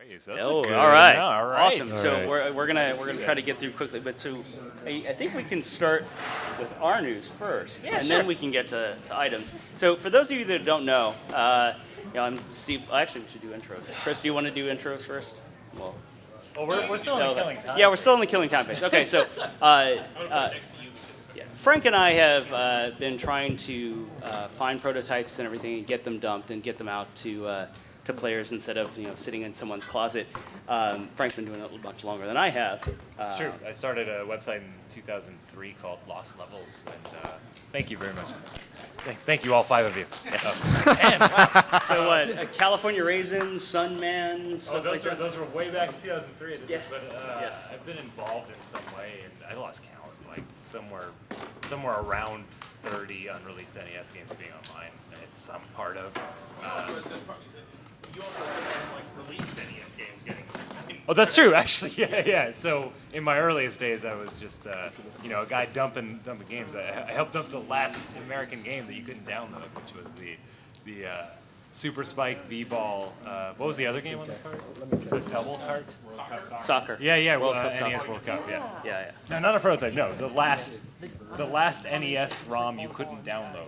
That's all right. Awesome. So we're gonna try to get through quickly, but so I think we can start with our news first, and then we can get to items. So for those of you that don't know, I'm Steve. Actually, we should do intros. Chris, do you want to do intros first? Well, we're still in the killing time. Yeah, we're still in the killing time phase. Okay, so Frank and I have been trying to find prototypes and everything and get them dumped and get them out to players instead of sitting in someone's closet. Frank's been doing it much longer than I have. It's true. I started a website in 2003 called Lost Levels, and thank you very much. Thank you, all 5 of you. Yes. So what? California Raisins, Sunman, stuff like that? Those were way back in 2003. Yeah. But I've been involved in some way, and I lost count. Like somewhere around 30 unreleased NES games being online, and it's some part of. You also have released NES games getting. Oh, that's true, actually. Yeah. So in my earliest days, I was just a guy dumping games. I helped dump the last American game that you couldn't download, which was the Super Spike V-Ball. What was the other game on the card? Was it Double Cart? Soccer. Yeah. World Cup NES Soccer. World Cup. Yeah. Yeah. No, not a prototype. No, the last NES ROM you couldn't download.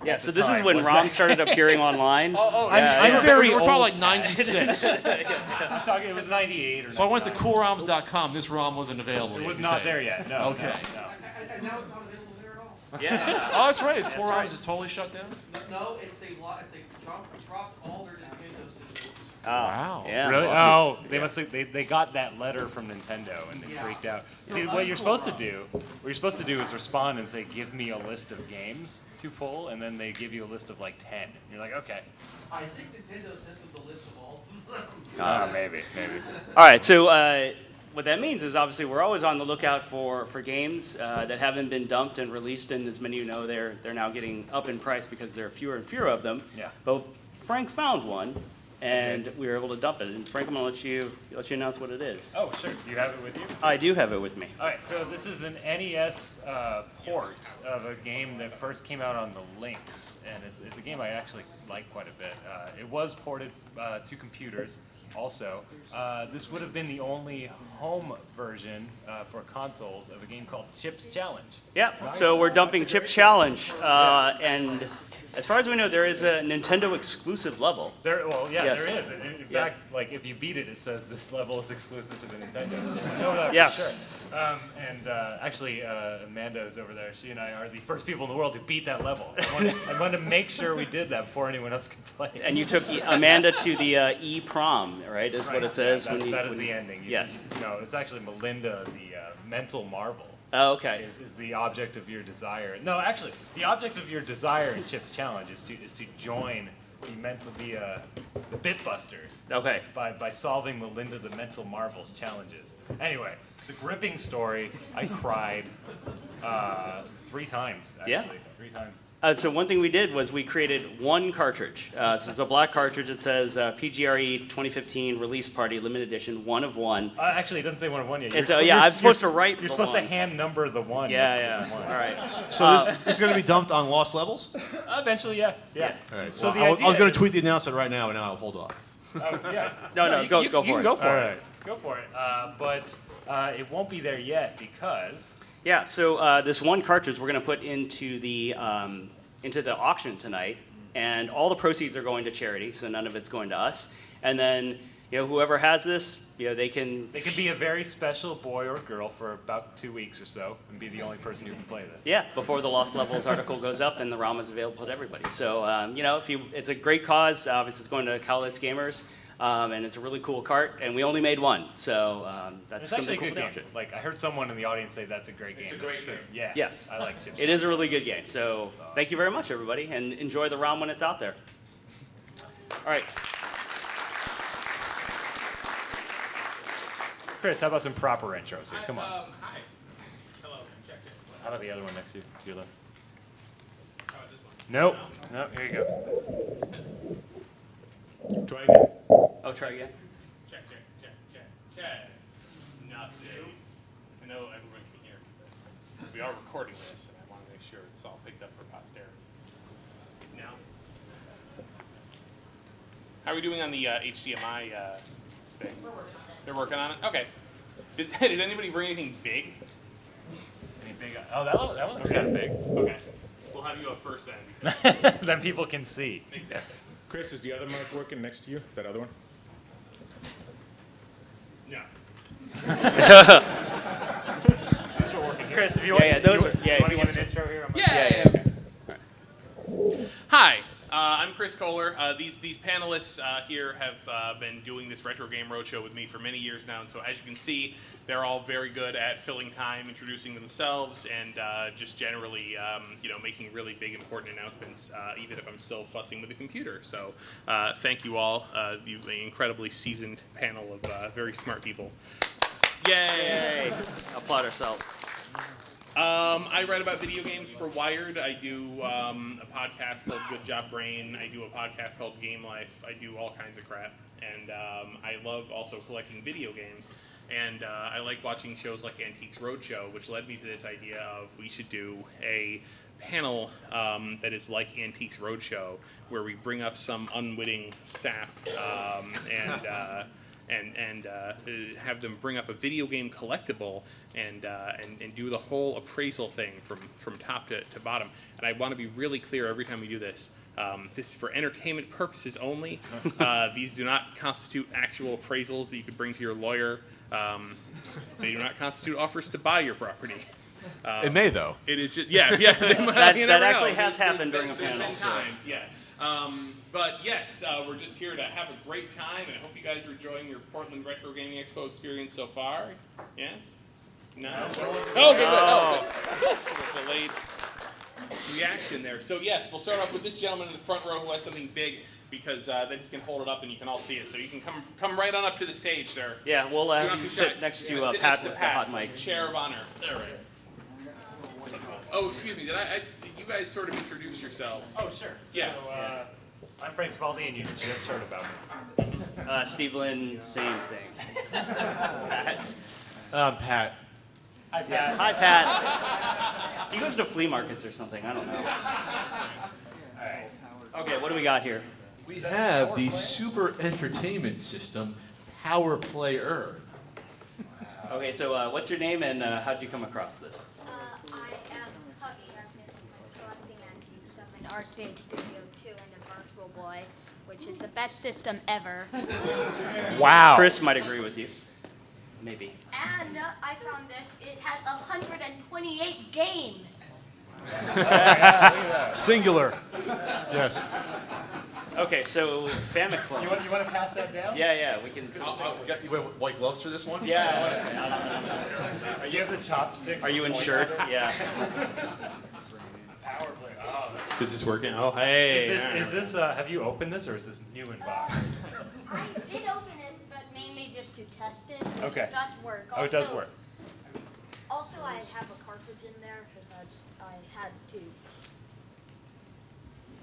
Yeah, so this is when ROM started appearing online. I'm very We're old. talking like 96. I'm talking. It was 98 or. So I went to coolroms.com. This ROM wasn't available. It yet, was you're not saying. there yet. No. Okay. No. And now it's not available there at all. Yeah. Oh, that's right. Is CoreRoms is totally shut down? No, it's they dropped all their Nintendo systems. Wow. Yeah. Really? Well, Oh, they must have, they got that letter from Nintendo and they freaked out. See, what you're supposed to do is respond and say, "Give me a list of games to pull," and then they give you a list of like 10. And you're like, "Okay." I think Nintendo sent them the list of all of them. Maybe. All right, so what that means is obviously we're always on the lookout for games that haven't been dumped and released, and as many of you know, they're now getting up in price because there are fewer and fewer of them. Yeah. But Frank found one, and we were able to dump it. And Frank, I'm gonna let you announce what it is. Oh, sure. Do you have it with you? I do have it with me. All right, so this is an NES port of a game that first came out on the Lynx, and it's a game I actually like quite a bit. It was ported to computers also. This would have been the only home version for consoles of a game called Chip's Challenge. Yeah, so we're dumping Chip Challenge, and as far as we know, there is a Nintendo exclusive level. Yes. There is. In fact, like if you beat it, it says this level is exclusive to the Nintendo. So we know that Yes. for sure. Actually, Amanda is over there. She and I are the first people in the world to beat that level. I wanted to make sure we did that before anyone else could play it. And you took Amanda to the E-prom, right? Is what it says. Yeah, that is the ending. Yes. No, it's actually Melinda, the mental marvel. Oh, okay. Is the object of your desire. No, actually, the object of your desire in Chip's Challenge is to join the Bitbusters. Okay. By solving Melinda the Mental Marvel's challenges. Anyway, it's a gripping story. I cried 3 times, actually. Yeah. 3 times. So one thing we did was we created one cartridge. This is a black cartridge. It says PGRE 2015 Release Party Limited Edition, 1 of 1. Actually, it doesn't say 1 of 1 yet. I'm supposed to write. You're supposed to hand number the 1. Yeah. All right. So this is going to be dumped on Lost Levels? Eventually, yeah. All right. So Well, I was going to tweet the announcement right now, and now I'll hold off. Yeah. No, go for it. You can go for All it. right. Go for it. But it won't be there yet because. Yeah. So this one cartridge we're going to put into the auction tonight, and all the proceeds are going to charity, so none of it's going to us. And then whoever has this, they can be a very special boy or girl for about 2 weeks or so, and be the only person who can play this. Yeah, before the Lost Levels article goes up, and the ROM is available to everybody. So it's a great cause. Obviously, it's going to college gamers. And it's a really cool cart, and we only made one, so that's It's actually a something good cool game. Like I heard someone in the audience say that's a great game. It's a great game. Yeah. Yes. I like Chip. It is a really good game. So thank you very much, everybody, and enjoy the ROM when it's out there. All right. Chris, how about some proper intros here? Come on. Hi. Hello. Check it. How about the other one next to you, to your left? How about this one? Nope. No, here you go. Try again. Oh, try again. Check. Nothing. I know everyone can hear. We are recording this, and I want to make sure it's all picked up for posterity. Now. How are we doing on the HDMI thing? They're working on it? Okay. Did anybody bring anything big? Any big? Oh, that one looks kind of big. Okay. We'll have you up first then. Because Then people can see. Yes. Chris, is the other mic working next to you? That other one? no. Chris, if you Yeah, yeah, those are- yeah, you want he to wants give an intro here? Yeah. Okay. Hi, I'm Chris Kohler. These panelists here have been doing this Retro Game Roadshow with me for many years now, and so as you can see, they're all very good at filling time, introducing themselves, and just generally, making really big, important announcements, even if I'm still futzing with the computer. So thank you all, you an incredibly seasoned panel of very smart people. Yay! Applaud ourselves. I write about video games for Wired. I do a podcast called Good Job Brain. I do a podcast called Game Life. I do all kinds of crap. And I love also collecting video games. And I like watching shows like Antiques Roadshow, which led me to this idea of we should do a panel that is like Antiques Roadshow, where we bring up some unwitting sap and have them bring up a video game collectible and do the whole appraisal thing from top to bottom. And I want to be really clear every time we do this. This is for entertainment purposes only. These do not constitute actual appraisals that you could bring to your lawyer. They do not constitute offers to buy your property. It may though. It is just, yeah. you never That know. actually has happened during a There's panel. been So. times, yeah. But yes, we're just here to have a great time, and I hope you guys are enjoying your Portland Retro Gaming Expo experience so far. Yes? No? Okay, good. Oh, good. Delayed reaction there. So yes, we'll start off with this gentleman in the front row who has something big, because then he can hold it up and you can all see it. So you can come right on up to the stage, sir. Yeah, we'll You're not have you too sit shy. next to Yeah, sit Pat next with to the hot mic. Chair of honor. All right. Oh, excuse me. Did you guys sort of introduce yourselves? Oh, sure. Yeah. So, I'm Frank Cifaldi, and you just heard about me. Steve Lynn, same thing. Pat. Pat. Hi, Pat. Hi, Pat. He goes to flea markets or something. I don't know. All right. Okay, what do we got here? We have the Super Entertainment System Power Player. Okay, so what's your name and how'd you come across this? I am Hubby. I've been collecting antiques. I'm an Arcade Studio 2 and a Virtual Boy, which is the best system ever. Wow. Chris might agree with you. Maybe. And I found this. It has 128 games. Singular. Yes. Okay, so Famicom. You want to pass that down? Yeah, we can. You have white gloves for this one? Yeah. You have the chopsticks. Are you insured? Yeah. Power play. Oh, that's. Is this working? Oh, hey. Is this? Have you opened this, or is this new in box? I did open it, but mainly just to test it. Which Okay. It does work. Oh, it does Also- work. Also, I have a cartridge in there because I had to.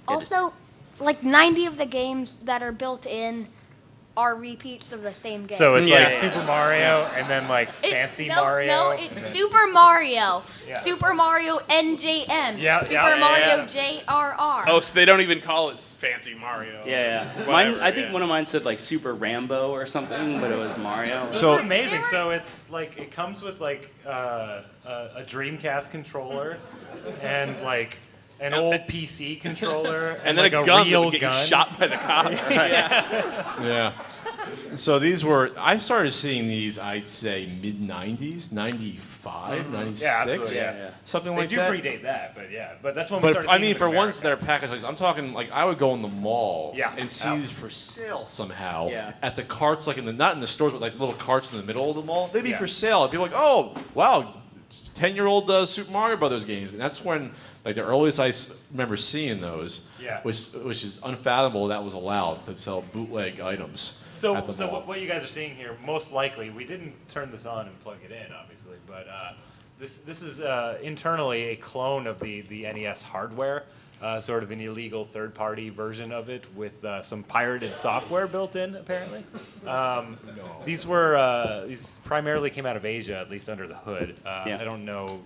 Also, like 90 of the games that are built in are repeats of the same game. So it's Yeah. like Super Mario, and then like Fancy Mario. No, it's Super Mario. Yeah. Super Mario NJM. Yeah, Super yeah, Mario yeah. JRR. Oh, so they don't even call it Fancy Mario. Yeah. Whatever, Mine. I think yeah. one of mine said like Super Rambo or something, but it was Mario. This So- is amazing. So it's like it comes with like a Dreamcast controller and like an old PC controller And then like a gun that real would get you gun. shot by the cops. Yeah. So these were, I started seeing these, I'd say mid-90s, 95, 96. Yeah, absolutely. Yeah. Something They like do that. predate that, but yeah. But that's when we But started I seeing mean, them for in ones that America. are packaged, I'm talking like I would go in the mall Yeah. and see these for sale somehow Yeah. at the carts, like not in the stores, but like little carts in the middle of the mall. They'd be Yeah. for sale. And people like, oh, wow, 10-year-old Super Mario Brothers games, and that's when like the earliest I remember seeing those, Yeah. which is unfathomable that was allowed to sell bootleg items. So, at the so mall. what you guys are seeing here, most likely, we didn't turn this on and plug it in, obviously, but this is internally a clone of the NES hardware, sort of an illegal third-party version of it with some pirated software built in, apparently. These were these primarily came out of Asia, at least under the hood. Yeah. I don't know,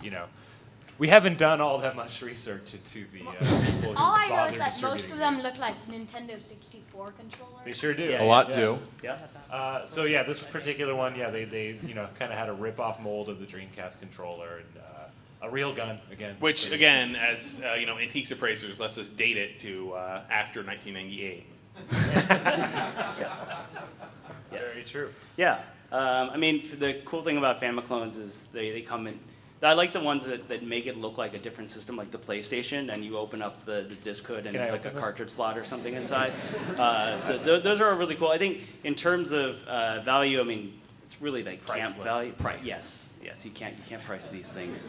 we haven't done all that much research into the people who All I know bother is that most distributing of them these. look like Nintendo 64 controllers. They sure do. Yeah. A lot Yeah. do. Yeah. So yeah, this particular one, yeah, they kind of had a rip-off mold of the Dreamcast controller and a real gun again. Which, again, as antiques appraisers, lets us date it to after 1998. Yes. Very true. Yeah. I mean, the cool thing about Famiclones is they come in. I like the ones that make it look like a different system, like the PlayStation, and you open up the disc hood and Can I it's like a open this? cartridge slot or something inside. So those are really cool. I think in terms of value, I mean, it's really like camp Priceless. value. Yes, you can't price these things.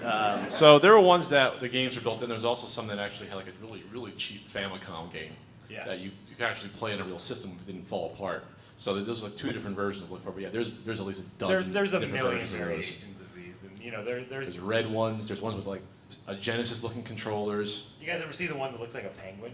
So there were ones that the games were built in. There was also some that actually had like a really, really cheap Famicom game Yeah. that you could actually play in a real system. It didn't fall apart. So those are like two different versions to look for. But yeah, there's at least a dozen. There's a different million versions of those. variations of these, and there's. There's red ones. There's ones with like a Genesis-looking controllers. You guys ever see the one that looks like a penguin?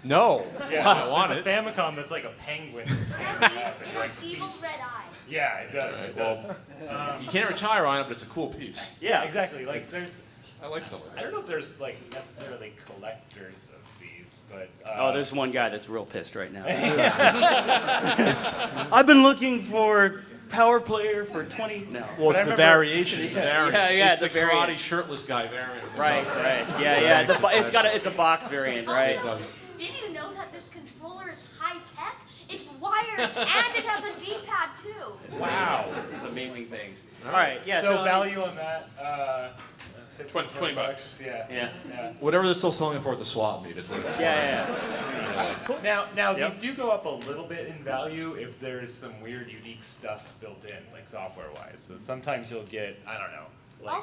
No, Yeah, I want there's it. a Famicom that's like a penguin standing up and It like has feet. evil red eyes. Yeah, it does. Alright, It does. You can't retire on it, but it's a cool piece. Yeah. Exactly. Like there's. I like stuff like I that. don't know if there's like necessarily collectors of these, but. Oh, there's one guy that's real pissed right now. I've been looking for Power Player for 20. No. Well, it's I the remember- variation. It's the variant. Yeah, It's the the variant. karate shirtless guy variant. Right. Yeah, So yeah. it makes it It's a box variant, right? So- Did you know that this controller is high tech? It's wired and it has a D-pad too. Wow. It's amazing things. All right. Yeah. So I mean- value on that. 15, 20 bucks. Yeah. Yeah. Whatever they're still selling it for at the swap meet is what it's. Yeah. Now Yep. these do go up a little bit in value if there's some weird, unique stuff built in, like software-wise. So sometimes you'll get, I don't know, like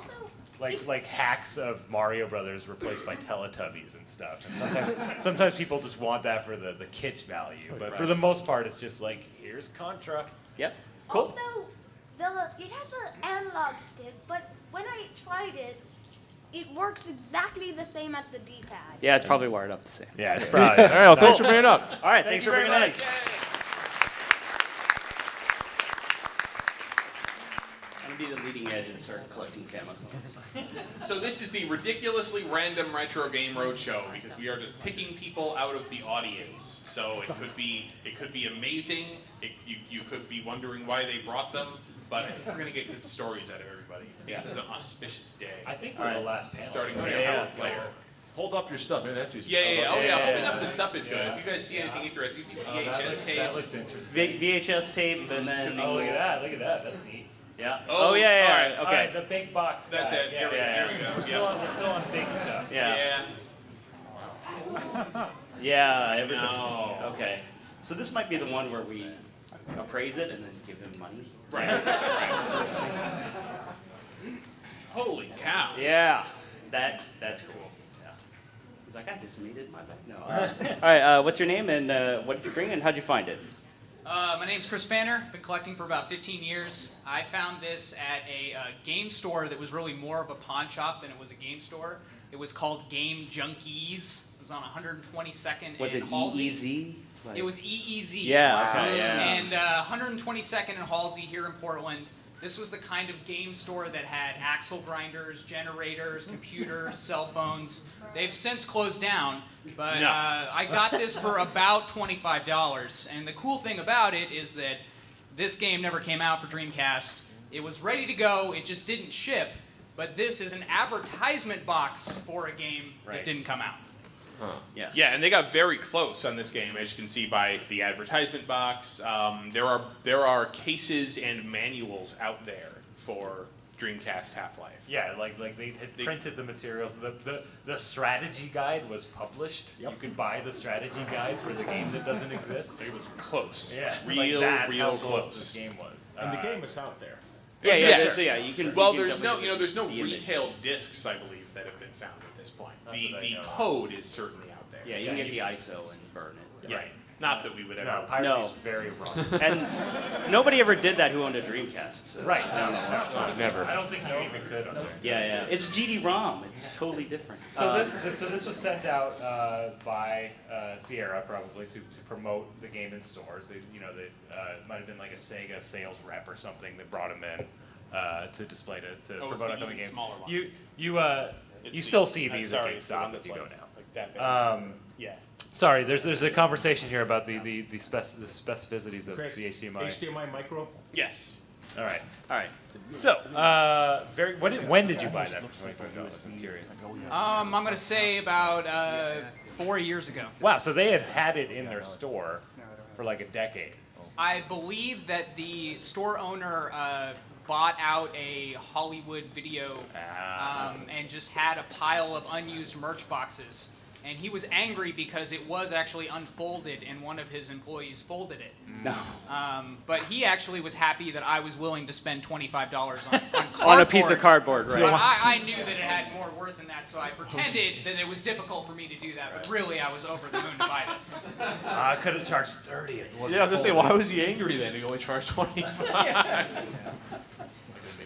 Also, hacks of Mario Brothers replaced by Teletubbies and stuff. And sometimes people just want that for the kitsch value, but for the most part, it's just like here's Contra. Yep. Cool. Also, it has an analog stick, but when I tried it, it works exactly the same as the D-pad. Yeah, it's probably wired up the same. Yeah, it's probably. All right, well, thanks for bringing it up. All right. Thanks for bringing it in. I'm gonna be the leading edge and start collecting Famiclones. So this is the ridiculously random retro game roadshow because we are just picking people out of the audience. So it could be amazing. You could be wondering why they brought them, but I think we're gonna get good stories out of everybody. Yeah, this is an auspicious day. I think we're the last panel. Starting with Yeah. a player. Hold up your stuff, man. That's easy. Yeah. Oh yeah. Yeah. Holding up the stuff is good. If you guys see anything interesting, see VHS That looks tapes. interesting. VHS tape and then. Oh, look at that. That's neat. Yeah. Oh, yeah. all right, All Okay. right, the big box. That's guy. it. Here we go. We're still on big stuff. Yeah. Yeah. Yeah. Everything. No. Okay. So this might be the one where we appraise it and then give him money. Right. Holy cow. Yeah. That's cool. Yeah. He's like, I just made it in my bag. No. All right. What's your name and what did you bring and how'd you find it? My name's Chris Fanner. Been collecting for about 15 years. I found this at a game store that was really more of a pawn shop than it was a game store. It was called Game Junkies. It was on 122nd Was and it Halsey. EEZ? It was EEZ. Yeah. Okay. Yeah. And 122nd and Halsey here in Portland. This was the kind of game store that had axle grinders, generators, computers, cell phones. They've since closed down, but No. I got this for about $25. And the cool thing about it is that this game never came out for Dreamcast. It was ready to go, it just didn't ship. But this is an advertisement box for a game that didn't come out. Yes. Yeah, and they got very close on this game, as you can see by the advertisement box. There are cases and manuals out there for Dreamcast Half-Life. Yeah, like they had printed the materials. The strategy guide was published. You could buy the strategy guide for the game that doesn't exist. It was close. Yeah, real that's how close close. this game was. And the game is out there. Yeah. Yes. Yeah. You can. Well, you can there's no definitely- the image. retail discs, I believe, that have been found at this point. Not The that I know of. code is certainly out there. Yeah, you can get the ISO and burn it. Yeah. Not that we would ever. No, piracy's No. very wrong. And nobody ever did that who owned a Dreamcast. So. Right? No, Never. I don't think you even could on there. Yeah. It's GD-ROM. It's totally different. So this was sent out by Sierra probably to promote the game in stores. They might have been like a Sega sales rep or something that brought them in to display to Oh, it's promote the upcoming even game. smaller one. You still see these at sorry, it's the one GameStop if that's you go like- now. like that big. Yeah. Sorry, there's a conversation here about the specificities of Chris, the HDMI. HDMI micro? Yes. All right. All right. So, when did you buy that for $25? I'm curious. I'm gonna say about 4 years ago. Wow, so they had it in their store for like a decade. I believe that the store owner bought out a Hollywood video and just had a pile of unused merch boxes. And he was angry because it was actually unfolded and one of his employees folded it. No. But he actually was happy that I was willing to spend $25 on On a piece of cardboard, right? But I knew that it had more worth than that, so I pretended that it was difficult for me to do that. But really, I was over the moon to buy this. I could have charged 30 if it wasn't. Yeah, I was gonna say, why was he angry then? He only charged 25.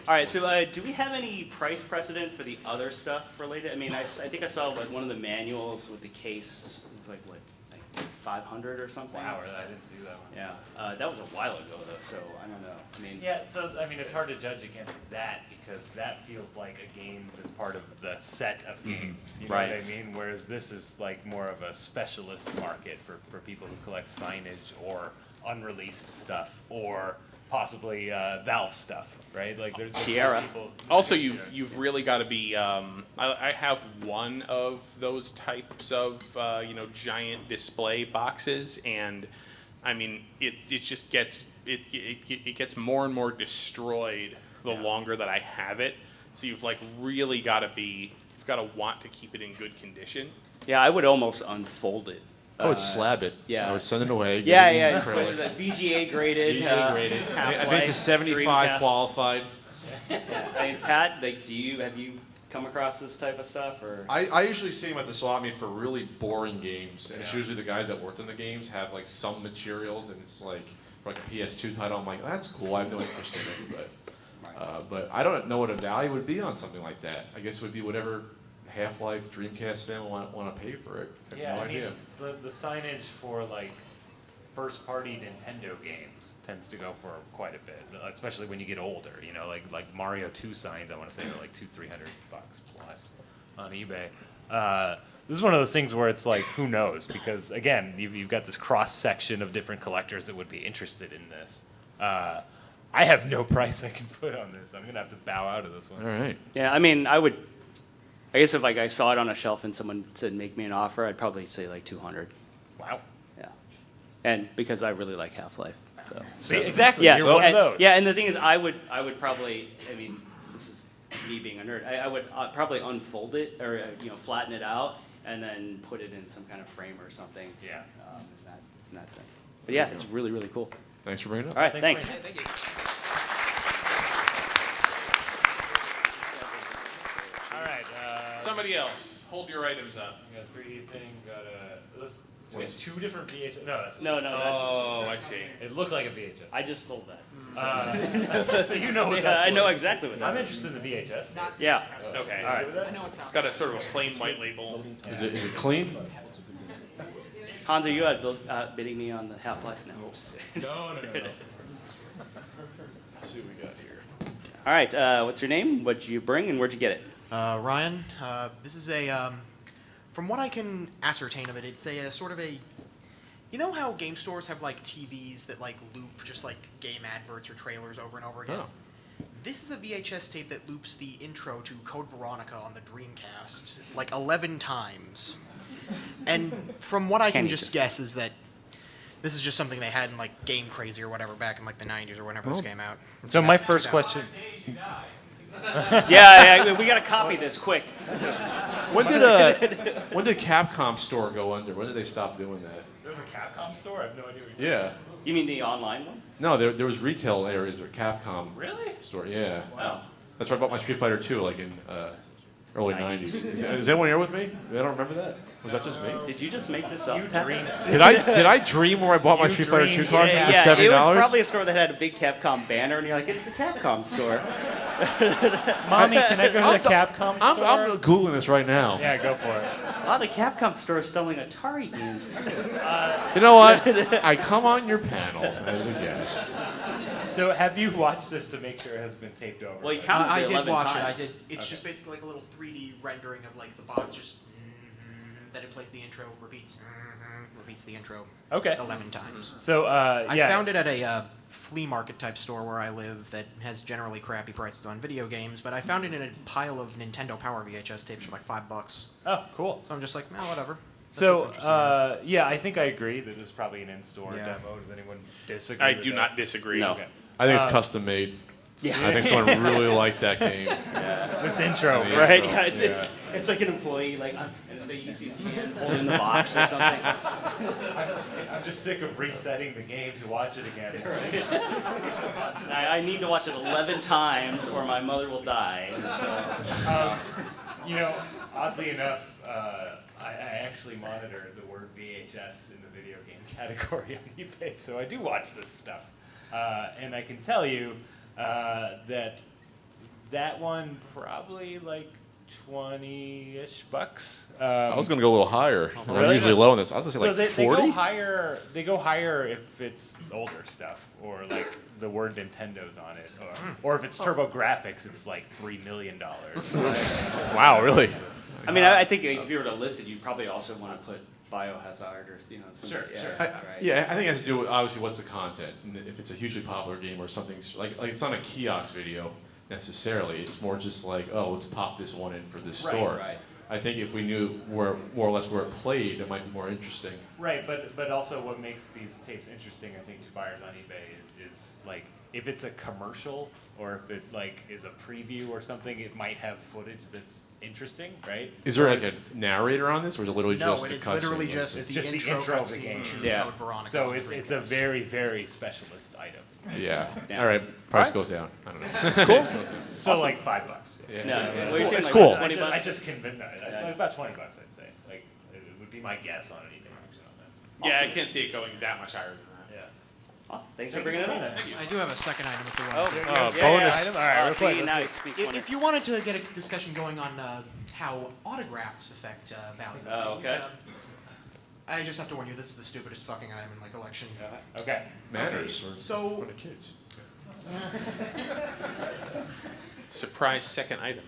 All right, so do we have any price precedent for the other stuff related? I mean, I think I saw like one of the manuals with the case. It was like what, like 500 or something. Wow, I didn't see that one. Yeah, that was a while ago though, so I don't know. I mean, Yeah, so I mean, it's hard to judge against that because that feels like a game that's part of the set of games. You know Right. what I mean? Whereas this is like more of a specialist market for people who collect signage or unreleased stuff or possibly Valve stuff, right? Like there's Sierra. people. Also, you've really got to be. I have one of those types of giant display boxes, and I mean it just gets it gets more and more destroyed the longer that I have it. So you've like really got to be. You've got to want to keep it in good condition. yeah, I would almost unfold it. I would slab it. yeah. I would send it away. get Yeah, it in yeah. acrylic. Put it VGA graded. VGA graded. I think it's a 75 qualified. I mean, Pat, like, have you come across this type of stuff or? I usually see them at the swap meet for really boring games, and it's usually the guys that worked on the games have like some materials, and it's like for like a PS2 title. I'm like, oh, that's cool. I have no interest in it, but I don't know what a value would be on something like that. I guess it would be whatever Half-Life Dreamcast fan want to pay for it. I have Yeah, no I mean, idea. the signage for like first-party Nintendo games tends to go for quite a bit, especially when you get older. You know, like Mario 2 signs. I want to say they're like $200-300 plus on eBay. This is one of those things where it's like, who knows? Because again, you've got this cross section of different collectors that would be interested in this. I have no price I can put on this. I'm gonna have to bow out of this one. All right. Yeah, I mean, I guess if like I saw it on a shelf and someone said make me an offer, I'd probably say like 200. Wow. Yeah, and because I really like Half-Life. So. See, exactly. Yeah, You're one of and, those. yeah, and the thing is, I would probably. I mean, this is me being a nerd. I would probably unfold it or flatten it out and then put it in some kind of frame or something. Yeah. In that sense. But yeah, it's really really cool. Thanks for bringing it up. All right, thanks. Thank you. All right. Somebody else, hold your items up. We got a 3D thing. We got two different VHS. No, that's the No, same. no, Oh, I see. It looked like a VHS. I just sold that. So you know what Yeah, that's I know worth. exactly what that I'm is. interested in the VHS. Yeah. Okay. All right. I know it sounds. It's got a sort of a plain white label. Is it clean? Hans, are you bidding me on the Half-Life? No. No. Let's see what we got here. All right. What's your name? What'd you bring, and where'd you get it? Ryan, this is a, from what I can ascertain of it, it's a sort of a, you know how game stores have like TVs that like loop just like game adverts or trailers over and over again? Oh. This is a VHS tape that loops the intro to Code Veronica on the Dreamcast like 11 times. And from what I can Can't eat just this. guess is that this is just something they had in like Game Crazy or whatever back in like the 90s or whenever this came out. So my Back in first 2000. question. Yeah, we got to copy this quick. When did Capcom store go under? When did they stop doing that? There's a Capcom store? I have no idea what Yeah. You mean the online one? No, there was retail areas at Capcom Really? store. Yeah. Wow. That's where I bought my Street Fighter 2, like in early 90s. Is anyone here with me? I don't remember that. Was that just me? Did you just make this up? You Pat? dream. Did I dream where I bought my You Street Fighter 2 dreamed. cartridge Yeah, for $70? it was probably a store that had a big Capcom banner, and you're like, it's the Capcom store. Mommy, can I go to the Capcom store? I'm Googling this right now. Yeah, go for it. Oh, the Capcom store is selling Atari games. You know what? I come on your panel as a guest. So have you watched this to make sure it has been taped over? Well, you counted I the did 11 watch times. it. I did. It's just basically like a little 3D rendering of like the box. Just then it plays the intro, repeats the intro. Okay. 11 times. So I yeah. found it at a flea market type store where I live that has generally crappy prices on video games, but I found it in a pile of Nintendo Power VHS tapes for like $5. Oh, cool. So I'm just like, whatever. This So looks interesting enough. yeah, I think I agree that this is probably an in-store Yeah. demo. Does anyone disagree? I with do that? not disagree. No. Okay. I think it's custom made. Yeah. I think someone really liked that game. This intro, Yeah. Right? intro. Yeah, it's like an employee, like, and you see his hand holding the box or something. I'm just sick of resetting the game to watch it again. I need to watch it 11 times or my mother will die. And so, You know, oddly enough, I actually monitor the word VHS in the video game category on eBay, so I do watch this stuff. And I can tell you that one probably like 20-ish bucks. I was gonna go a little higher. I'm really? usually low on this. I was gonna say So like they 40. go higher. They go higher if it's older stuff, or like the word Nintendo's on it, or if it's Turbo Graphics, it's like $3 million. Wow, really? I mean, I think if you were to list it, you'd probably also want to put Biohazard or, something. Sure, yeah, sure. right. Yeah, I think it has to do with obviously what's the content. And if it's a hugely popular game or something like it's not a kiosk video necessarily. It's more just like, oh, let's pop this one in for this store. Right. I think if we knew where more or less where it played, it might be more interesting. Right, but also what makes these tapes interesting, I think, to buyers on eBay is like if it's a commercial or if it like is a preview or something, it might have footage that's interesting, right? Is there like a narrator on this, or is it literally No, just it a is cutscene? literally just It's the just the intro intro of the cutscene game. to Yeah. Code Veronica. So on it's the a Dreamcast. very, very specialist item. Yeah. Yeah. All right. Price goes down. I don't know. Cool. So like $5. Yeah. No, Yeah. what you're saying, It's like cool. 20 bucks? I just convinced about $20, I'd say. Like it would be my guess on an eBay auction on that. Yeah, I can't see it going that much higher than that. Yeah. Awesome. Thanks for bringing it up. I do have a second item if you Oh, want. bonus. Item? All right, real see, quick. now let's it see. speaks wonder. If you wanted to get a discussion going on how autographs affect value, Oh, things, okay. I just have to warn you, this is the stupidest fucking item in my collection. Okay. Matters for So- the kids. Surprise second item.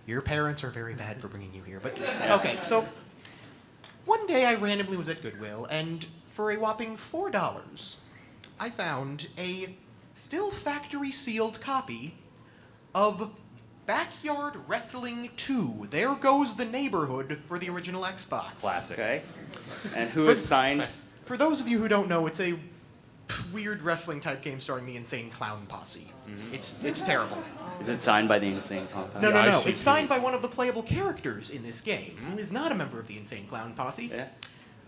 Your parents are very bad for bringing you here, but okay. So one day I randomly was at Goodwill, and for a whopping $4, I found a still factory sealed copy of Backyard Wrestling 2. There Goes the Neighborhood for the original Xbox. Classic. Okay. And who is signed? For those of you who don't know, it's a weird wrestling type game starring the Insane Clown Posse. It's terrible. Is it signed by the Insane Compound? No. ICP. It's signed by one of the playable characters in this game, who is not a member of the Insane Clown Posse. Yeah.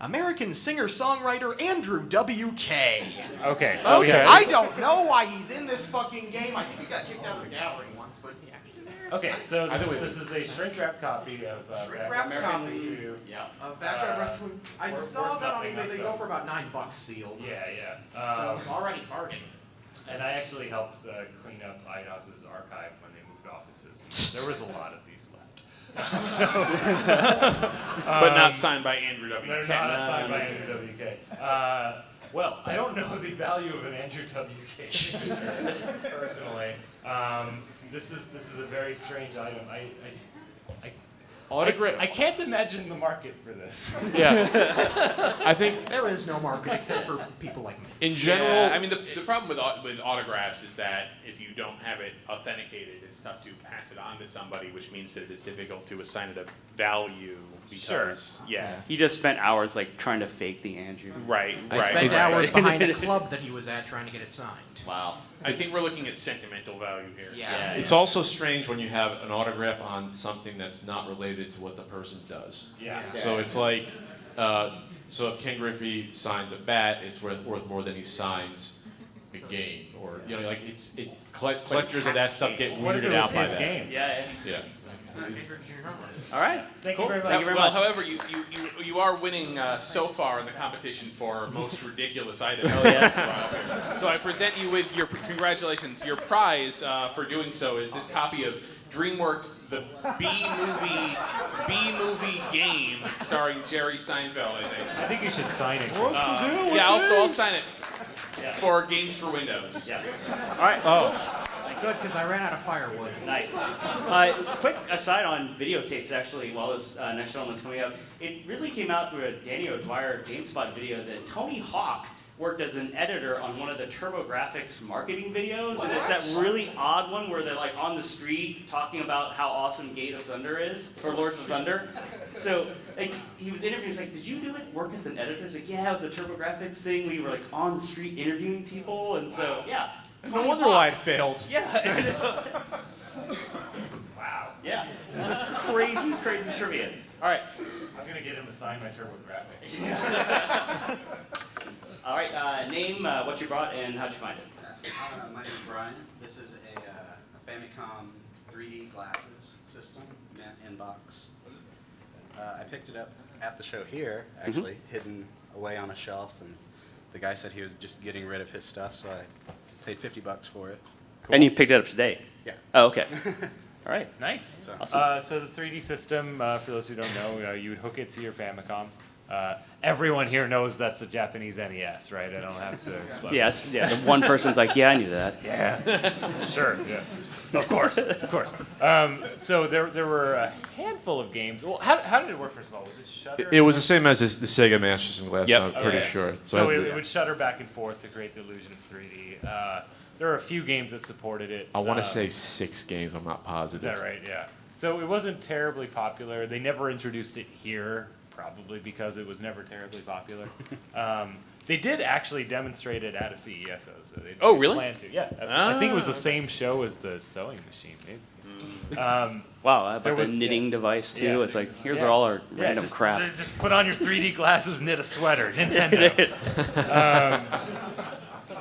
American singer-songwriter Andrew W.K. Okay. So Okay. yeah. I don't know why he's in this fucking game. I think he got kicked out of the gathering once, but is he actually there? Okay. So I think this is a shrink wrap copy of Shrink-wrapped copy. Yeah. Backyard Wrestling. I worth saw that on nothing eBay. They on go top. for about $9 sealed. Yeah. So already bargain. And I actually helped clean up IDOS's archive when they moved offices. There was a lot of these left. But not signed by Andrew W. They're not signed by Andrew WK. Well, I don't know the value of an Andrew WK personally. This is a very strange item. Autograph. I can't imagine the market for this. Yeah. I think There is no market except for people like me. in general. Yeah, I mean, the problem with autographs is that if you don't have it authenticated, it's tough to pass it on to somebody, which means that it's difficult to assign it a value because, yeah. He just spent hours like trying to fake the Andrew. Right, I right. spent right. hours behind a club that he was at trying to get it signed. Wow. I think we're looking at sentimental value here. Yeah. It's also strange when you have an autograph on something that's not related to what the person does. Yeah. So it's like, so if Ken Griffey signs a bat, it's worth more than he signs a game, or like collectors of that stuff get What if it weirded was out by his that. game? Yeah. Yeah. All right. Thank Cool. you very much. Thank you very Well, much. however, you are winning so far in the competition for most ridiculous item. Oh, yeah. So I present you with your congratulations. Your prize for doing so is this copy of DreamWorks' The B movie game starring Jerry Seinfeld. I think. I think you should sign it. What's the deal with Yeah, I'll this? sign it. Yeah. for games for Windows. Yes. All right. Oh. Good, because I ran out of firewood. Nice. Quick aside on videotapes, actually, while this next gentleman's coming up, it really came out through a Danny O'Dwyer GameSpot video that Tony Hawk worked as an editor on one of the TurboGrafx marketing videos, and it's that really odd one where they're like on the street talking about how awesome Gate of Thunder is, or Lords of Thunder. So like he was interviewing, he's like, did you do it, work as an editor? He's like, yeah, it was a TurboGrafx thing. We were like on the street interviewing people, and so yeah. No wonder why it failed. Yeah. Wow. Yeah. Crazy trivia. All right. I'm gonna get him to sign my TurboGrafx. Yeah. All right. Name what you brought and how'd you find it? My name's Brian. This is a Famicom 3D glasses system, in box. I picked it up at the show here, actually, hidden away on a shelf, and the guy said he was just getting rid of his stuff, so I paid $50 for it. Cool. And you picked it up today? Yeah. Oh, okay. All right. Nice. Awesome. So the 3D system, for those who don't know, you would hook it to your Famicom. Everyone here knows that's the Japanese NES, right? I don't have to explain. Yes. Yeah. The one person's like, yeah, I knew that. Yeah. Sure. Yeah. Of course. So there were a handful of games. Well, how did it work? First of all, was it shutter? It was the same as the Sega Master System glass. Yep. I'm pretty Okay. sure. So it would shutter back and forth to create the illusion of 3D. There were a few games that supported it. I want to say 6 games. I'm not positive. Is that right? Yeah. So it wasn't terribly popular. They never introduced it here, probably because it was never terribly popular. They did actually demonstrate it at a CES, so they Oh, really? planned to. Yeah, absolutely. I think it was the same show as the sewing machine, maybe. Wow. There About was- the knitting device too. Yeah. It's like here's Yeah. all our random just, crap. Just put on your 3D glasses, knit a sweater. Nintendo.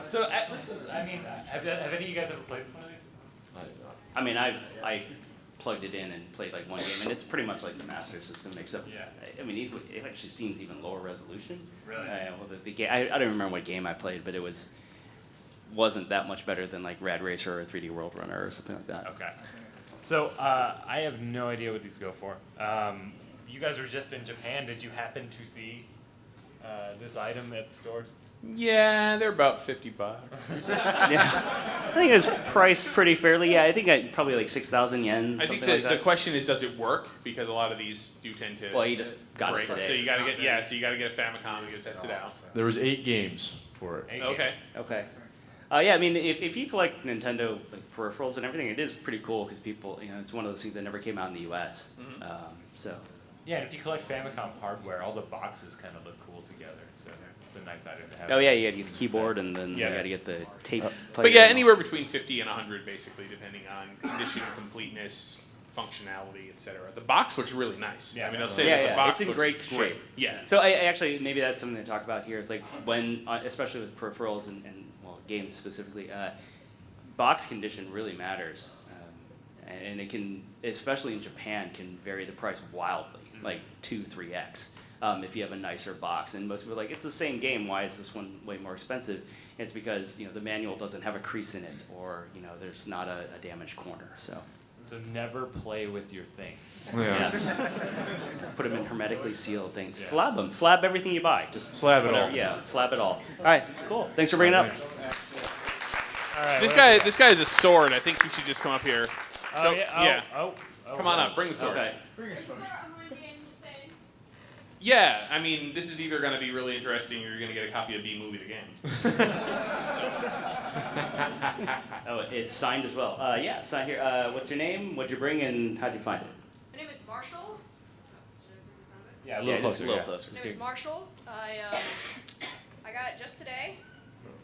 So this is. I mean, have any of you guys ever played one of these? I mean, I plugged it in and played like one game, and it's pretty much like the Master System, except Yeah. I mean, it actually seems even lower resolution. Really? Well, the game, I don't remember what game I played, but it wasn't that much better than like Rad Racer or 3D World Runner or something like that. Okay. So I have no idea what these go for. You guys were just in Japan. Did you happen to see this item at the stores? Yeah, they're about $50. Yeah, I think it's priced pretty fairly. Yeah, I think probably like 6,000 yen. I think something like the that. question is, does it work? Because a lot of these do tend to. Well, you just got it break. today. So you got to get So you got to get a Famicom and get it tested out. There was 8 games for it. Okay. Okay. Yeah, I mean, if you collect Nintendo like peripherals and everything, it is pretty cool because people, it's one of those things that never came out in the U.S. So. Yeah, and if you collect Famicom hardware, all the boxes kind of look cool together. So it's a nice item to have. Oh yeah, you got to get the keyboard and then Yeah. you got to get the tape player. But yeah, and all. anywhere between 50 and 100, basically, depending on condition, completeness, functionality, etc. The box looks really nice. Yeah, I mean, I'll yeah, say yeah, that the yeah, box it's in looks great shape. Yeah. So I actually maybe that's something to talk about here. It's like when, especially with peripherals and well, games specifically, box condition really matters, and it can, especially in Japan, can vary the price wildly, like 2-3x. If you have a nicer box, and most people are like, it's the same game. Why is this one way more expensive? And it's because the manual doesn't have a crease in it, or there's not a damaged corner. So never play with your things. Yeah. yes. Put them in hermetically sealed things. Yeah. Slab them. Slab everything you buy. Just Slab it whatever. all. Yeah, slab it all. All right, cool. Thanks for bringing it up. All right. This what guy else we this guy has a sword. I think he should just come up here. got? Oh Don't- yeah. yeah. Oh. Come on up. Bring the sword. Okay. Yeah, I mean, this is either going to be really interesting or you're going to get a copy of B-Movie the game. Oh, it's signed as well. Yeah, it's signed here. What's your name? What'd you bring, and how'd you find it? My name is Marshall. Yeah, a Yeah, little just closer. a little Yeah. closer. My name is Marshall. I got it just today.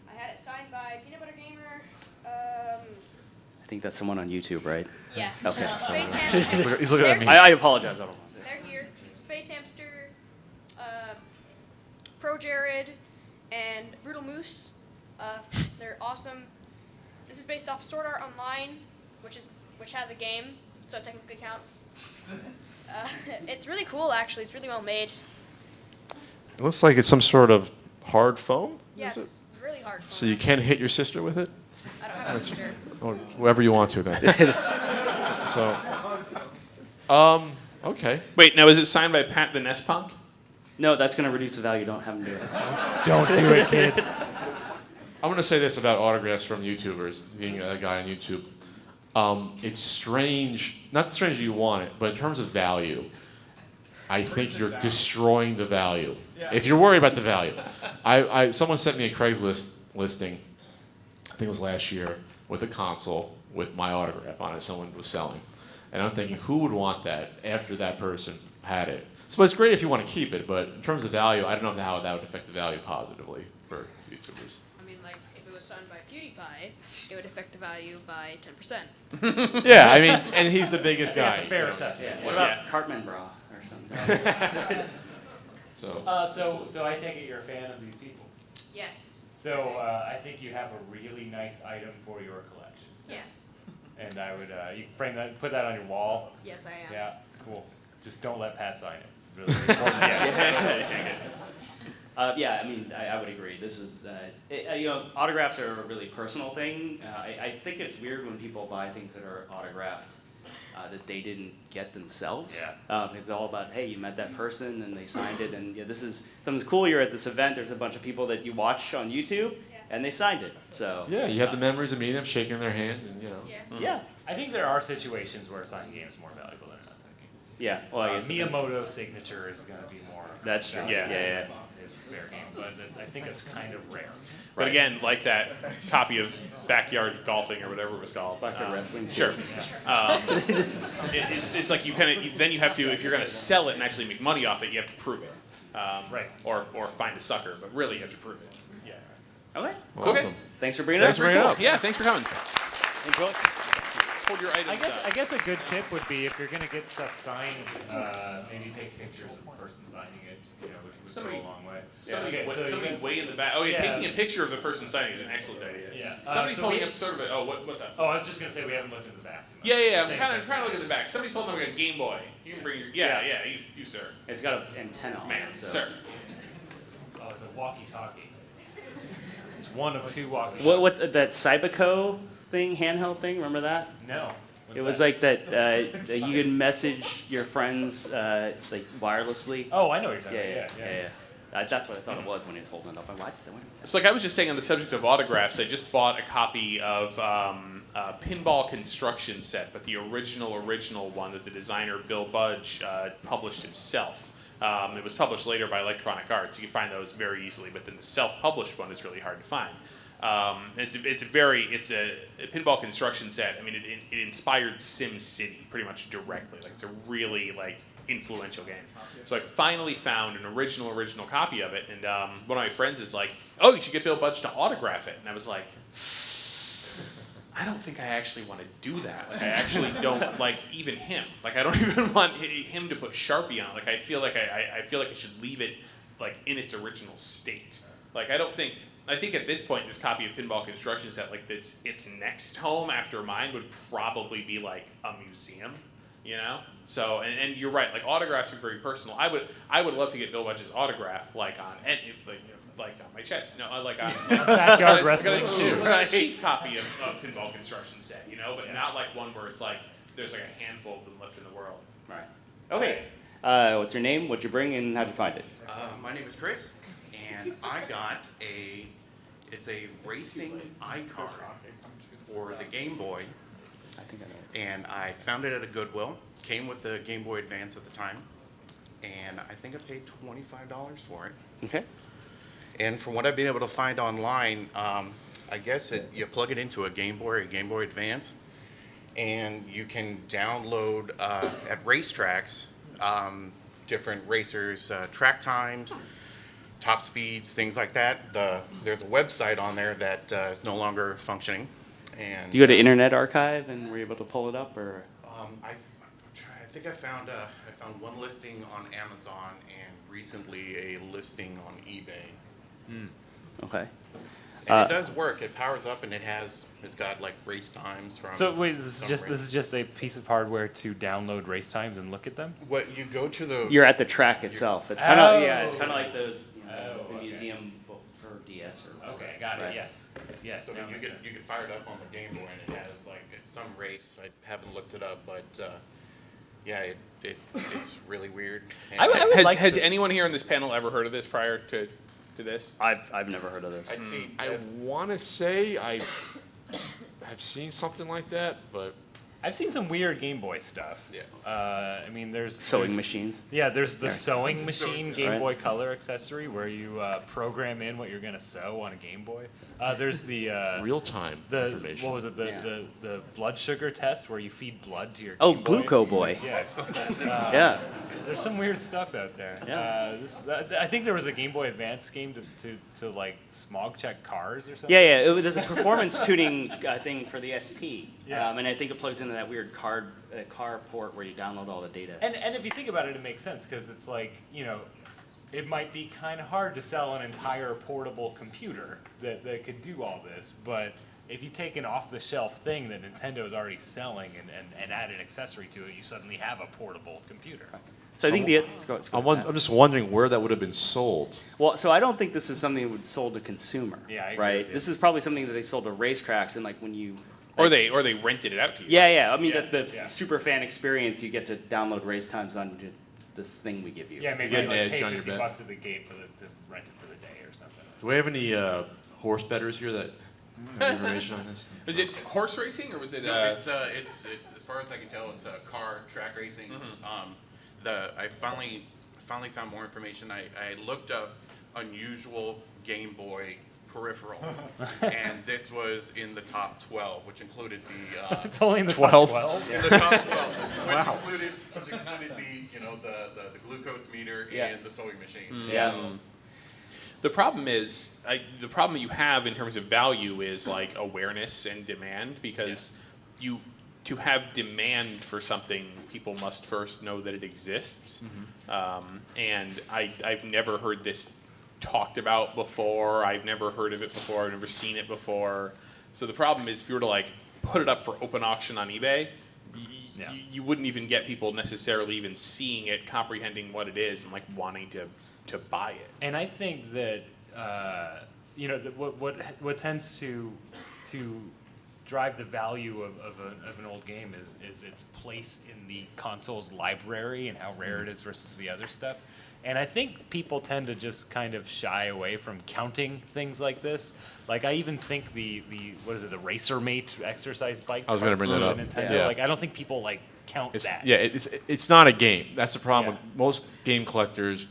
I had it signed by Peanut Butter Gamer. I think that's someone on YouTube, right? Yeah. Okay, sorry. Space Hamster. He's looking at me. I apologize. I don't know. They're here. Space Hamster, Pro Jared, and Brutal Moose. They're awesome. This is based off Sword Art Online, which has a game, so it technically counts. It's really cool, actually. It's really well made. It looks like it's some sort of hard foam. Yeah, Is it? it's really hard. So you can hit your sister with it? I don't have a sister. Or whoever you want to then. So, okay. Wait, now is it signed by Pat the Nest Punk? No, that's going to reduce the value. Don't have him do it. Don't do it, kid. I'm gonna say this about autographs from YouTubers, being a guy on YouTube. It's strange, not strange that you want it, but in terms of value, I think you're destroying the value. If you're worried about the value. Someone sent me a Craigslist listing, I think it was last year, with a console with my autograph on it, someone was selling. And I'm thinking, who would want that after that person had it? So it's great if you want to keep it, but in terms of value, I don't know how that would affect the value positively for YouTubers. I mean, like, if it was signed by PewDiePie, it would affect the value by 10%. Yeah, I mean, and he's the biggest guy. That's a fair assessment. What about Cartman Bra or something? So I take it you're a fan of these people. Yes. So I think you have a really nice item for your collection. Yes. And I would you frame that, put that on your wall. Yes, I am. Yeah, cool. Just don't let Pat sign it. It's really important. Yeah, I mean, I would agree. This is, autographs are a really personal thing. I think it's weird when people buy things that are autographed that they didn't get themselves. Yeah. It's all about, hey, you met that person and they signed it, and this is something cool. You're at this event. There's a bunch of people that you watch on YouTube, and they signed it. So yeah, you have the memories of meeting them, shaking their hand, and Yeah. I think there are situations where a signed game is more valuable than a not signed game. Yeah. Well, I guess Miyamoto's signature is going to be more. That's true. valuable Yeah. than his fair game, but I think it's kind of rare. But again, like that copy of Backyard Golfing or whatever it was called. Backyard Wrestling. Sure. It's like you kind of then you have to, if you're going to sell it and actually make money off it, you have to prove it. Right. Or find a sucker, but really you have to prove it. Yeah. Okay. Okay. Thanks for bringing it up. Thanks for bringing it up. Yeah, thanks for coming. Enjoy. Hold your items I guess a good tip would be if you're going to get stuff signed, maybe take pictures of the person signing it. Would go a long way. Somebody way in the back. Oh yeah, taking a picture of the person signing is an excellent idea. Yeah. Somebody's So holding we- up sort of what's that? Oh, I was just going to say we haven't looked at the back. So much. Yeah. I'm Same kind of thing. trying to look at the back. Somebody's holding up a Game Boy. You can bring your you sir. It's got an antenna on Man, it. So. sir. Oh, it's a walkie-talkie. It's one of two walkie-talkies. What's that Cyberco thing, handheld thing? Remember that? No. It was like that. That you can message your friends like wirelessly. Oh, I know what you're talking Yeah. about. That's what I thought it was when he was holding it up. I watched it. So like I was just saying on the subject of autographs, I just bought a copy of a pinball construction set, but the original one that the designer Bill Budge published himself. It was published later by Electronic Arts. You can find those very easily, but then the self-published one is really hard to find. It's a pinball construction set. I mean, it inspired Sim City pretty much directly. Like it's a really influential game. So I finally found an original copy of it, and one of my friends is like, "Oh, you should get Bill Budge to autograph it." And I was like, I don't think I actually want to do that. Like, I actually don't like even him. Like, I don't even want him to put Sharpie on it. Like, I feel like I should leave it in its original state. Like, I think at this point, this copy of Pinball Construction Set, its next home after mine would probably be like a museum, So, and you're right. Like, autographs are very personal. I would love to get Bill Budge's autograph, on my chest. Like on Backyard Wrestling too. A cheap copy of Pinball Construction Set, but not like one where it's there's a handful of them left in the world. Right. Okay. What's your name? What'd you bring, and how'd you find it? My name is Chris, and I got it's a racing icon for the Game Boy, I think I know. and I found it at a Goodwill. Came with the Game Boy Advance at the time, and I think I paid $25 for it. Okay. And from what I've been able to find online, I guess you plug it into a Game Boy Advance, and you can download at racetracks different racers' track times, top speeds, things like that. There's a website on there that is no longer functioning. And Did you go to Internet Archive and were you able to pull it up, or? I think I found one listing on Amazon and recently a listing on eBay. Okay. And it does work. It powers up and it's got race times from. So wait, this some is just a piece of hardware to download race times and look at them? What you go to the. You're at the track itself. It's kind of it's kind of like those the museum for DS or. Okay, got it. Right. Yes. So now you makes can fire it up on the Game Boy and it has it's some race. I haven't looked it up, but yeah, it's really weird. And Has anyone here on this panel ever heard of this prior to to this? I've never heard of this. I'd see. I want to say I have seen something like that, but I've seen some weird Game Boy stuff. Yeah. I mean, there's Sewing machines. Yeah, there's the sewing machine Game Right. Boy Color accessory where you program in what you're gonna sew on a Game Boy. There's the real-time the information. what was it Yeah. the blood sugar test where you feed blood to your Oh, Game Boy. Gluco Boy. Yes. Yeah. There's some weird stuff out there. Yeah. I think there was a Game Boy Advance game to like smog check cars or something. Yeah. There's a performance tuning thing for the SP. Yeah. And I think it plugs into that weird car port where you download all the data. And if you think about it, it makes sense because it's like, you know, it might be kind of hard to sell an entire portable computer that could do all this, but if you take an off-the-shelf thing that Nintendo is already selling and add an accessory to it, you suddenly have a portable computer. So I think the I'm just wondering where that would have been sold. well, so I don't think this is something that would sold to consumer. Yeah, I agree right. with you. This is probably something that they sold to racetracks and like when you. Or they rented it out to you. Yeah. I mean, Yeah, the yeah. super fan experience, you get to download race times on this thing we give you. Yeah, maybe get an like edge pay on your $50 bet. at the gate to rent it for the day or something. Do we have any horse bettors here that have information on this? Was it horse racing or was it? No, it's as far as I can tell, it's car track racing. I finally found more information. I looked up unusual Game Boy peripherals, and this was in the top 12, which included the It's only in the top 12. in the top 12, which included the glucose meter Yeah. and the sewing machine. Yeah. So, The problem is, the problem you have in terms of value is like awareness and demand, because to have demand for something, people must first know that it exists. And I've never heard this talked about before. I've never heard of it before. I've never seen it before. So the problem is, if you were to like put it up for open auction on eBay, you wouldn't even get people necessarily even seeing it, comprehending what it is, and like wanting to buy it. And I think that you know what tends to drive the value of an old game is its place in the console's library and how rare it is versus the other stuff. And I think people tend to just kind of shy away from counting things like this. Like I even think the what is it, the Racer Mate exercise bike? I was gonna bring that part up. from Nintendo. Yeah. Like I don't think people like count that. Yeah, it's not a game. That's the problem. Yeah. Most game collectors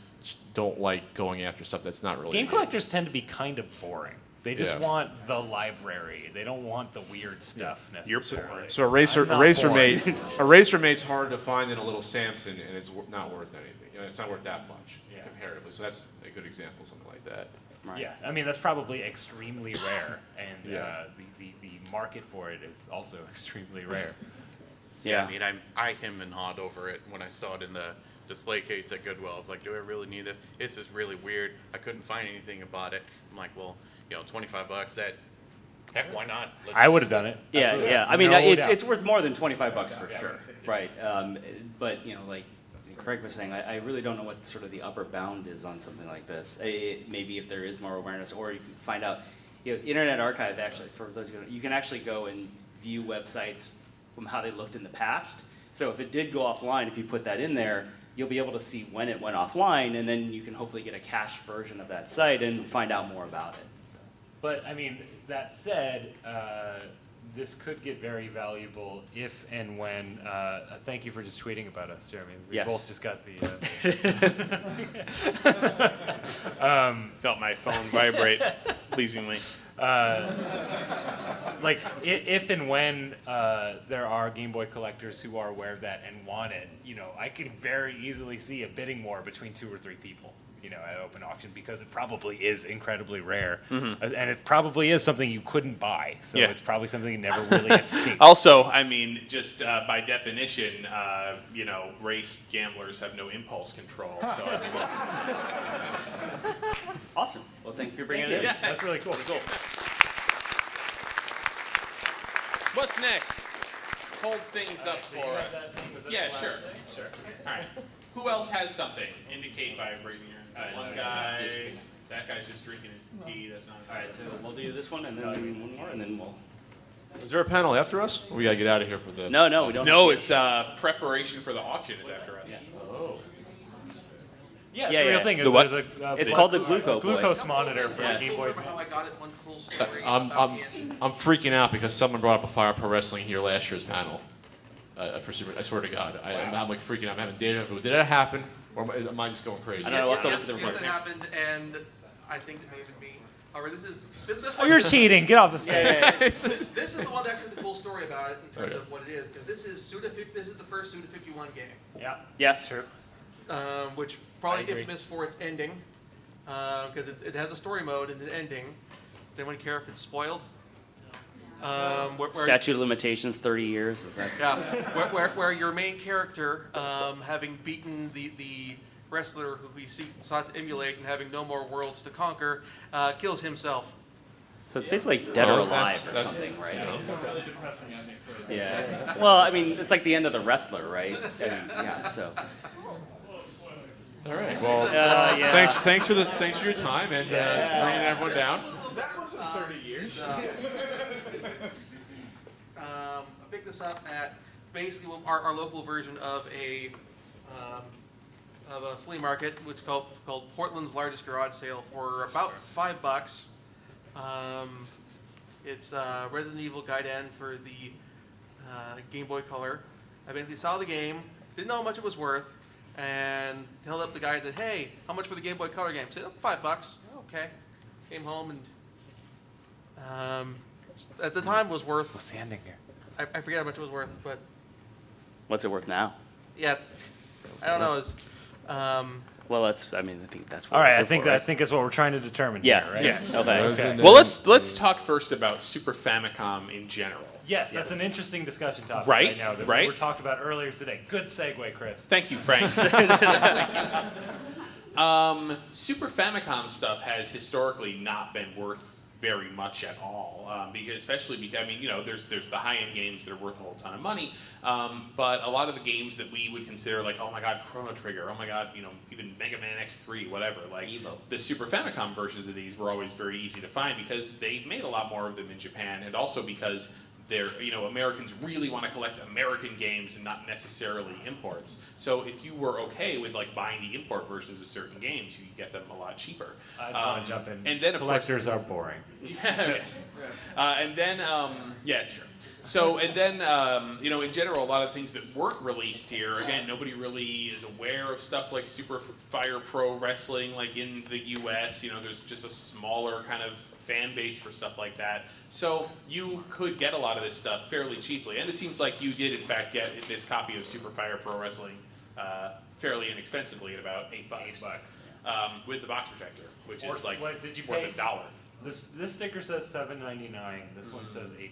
don't like going after stuff that's not really a Game collectors tend to be kind of boring. They just Yeah. want the library. They don't want the weird stuff necessarily. So a racer I'm not mate, bored. a racer mate's hard to find in a little Samson, and it's not worth anything. You know, it's not worth that much comparatively. So that's a good example, something like that. Right. Yeah, I mean that's probably extremely rare, and Yeah. the market for it is also extremely rare. Yeah. I mean, I him and hawed over it when I saw it in the display case at Goodwill. I was like, do I really need this? It's just really weird. I couldn't find anything about it. I'm like, well, $25. Heck, why not? I would have done it. Yeah, Absolutely. yeah. I mean, No it's doubt. it's worth more than $25 for sure. Right. But like Craig was saying, I really don't know what sort of the upper bound is on something like this. Maybe if there is more awareness, or you can find out. Internet Archive actually, for those of you can actually go and view websites from how they looked in the past. So if it did go offline, if you put that in there, you'll be able to see when it went offline, and then you can hopefully get a cached version of that site and find out more about it. But I mean, that said, this could get very valuable if and when. Thank you for just tweeting about us, Jeremy. We Yes. both just got the. Felt my phone vibrate pleasingly. Like if and when there are Game Boy collectors who are aware of that and want it, I could very easily see a bidding war between 2 or 3 people, at open auction, because it probably is incredibly rare, and it probably is something you couldn't buy. So Yeah. it's probably something that never really escaped. Also, I mean, just by definition, race gamblers have no impulse control. So I mean, Awesome. Well, thank you for bringing Thank it you. in. That's really cool. what's next? Hold things up for us. Yeah, sure. Sure. All right. Who else has something? Indicate by raising your hand. One guy. That guy's just drinking his tea. That's not. All right, so we'll do this one and then one more, and then we'll. Is there a panel after us? Or we gotta get out of here for the. No, we don't. No, it's preparation for the auction is after us. Yeah. Oh. Yeah, it's Yeah, a real yeah. thing. The what? There's It's called the Gluco Boy. glucose monitor for Yeah. the Game Boy. How I got it. One cool story. I'm freaking out because someone brought up a Fire Pro Wrestling here last year's panel. For Super, I swear to God, I'm like freaking out. I'm having deja vu. Did that happen, or am I just going crazy? I don't know. We'll have to look Yes, at the yes, report. it happened, and I think it may have been me. However, this Oh, you're cheating. Get off the stage. This is the one actually the cool story about it in terms of what it is, because this is the first Suda 51 game, Yeah. Yes. True. which I probably agree. infamous for its ending, because it has a story mode and an ending. Does anyone care if it's spoiled? Where, Statute of limitations, 30 years. Is that? yeah, where your main character, having beaten the wrestler who he sought to emulate and having no more worlds to conquer, kills himself. So it's basically like Dead or Oh, Alive or that's- something, right? Really depressing ending for Yeah. Well, I mean, it's like the end of the wrestler, right? I mean, yeah. So. All right. Well, yeah. thanks for your time and bringing everyone down. That wasn't 30 years. I picked this up at basically our local version of a flea market, which is called Portland's largest garage sale, for about $5. It's Resident Evil Gaiden for the Game Boy Color. I basically saw the game, didn't know how much it was worth, and held up the guy and said, "Hey, how much for the Game Boy Color game?" I said, "Oh, $5. Okay. Came home and at the time was worth. What's the ending here? I forget how much it was worth, but What's it worth now? yeah, I don't know. It's Well, I think that's what All right, we're I think for, right? that's what we're trying to determine Yeah. here, right? Yes. Okay. Well, let's talk first about Super Famicom in general. Yes, that's an interesting discussion topic Right, now that right. we were talked about earlier today. Good segue, Chris. Thank you, Frank. Super Famicom stuff has historically not been worth very much at all, especially because there's the high-end games that are worth a whole ton of money, but a lot of the games that we would consider like, oh my God, Chrono Trigger, oh my God, even Mega Man X3, whatever, like the Super Famicom versions of these were always very easy to find because they made a lot more of them in Japan, and also because Americans really want to collect American games and not necessarily imports. So if you were okay with like buying the import versions of certain games, you could get them a lot cheaper. I just want to jump in. And then of collectors course, are boring. yes. And then yeah, it's true. So and then in general, a lot of things that weren't released here. Again, nobody really is aware of stuff like Super Fire Pro Wrestling, like in the U.S. There's just a smaller kind of fan base for stuff like that. So you could get a lot of this stuff fairly cheaply, and it seems like you did in fact get this copy of Super Fire Pro Wrestling fairly inexpensively at about $8. With the box protector, which is like what did you worth pay? $1. This sticker says $7.99. This one says $8.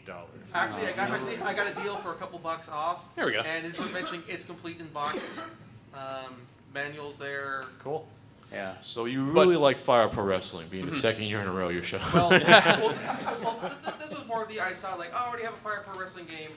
actually I got a deal for a couple bucks off. There we go. And it's worth mentioning it's complete in box. Manuals there. Cool. Yeah. So you really like Fire Pro Wrestling, being the second year in a row you're showing. Well, this was more of the I saw like, oh, I already have a Fire Pro Wrestling game.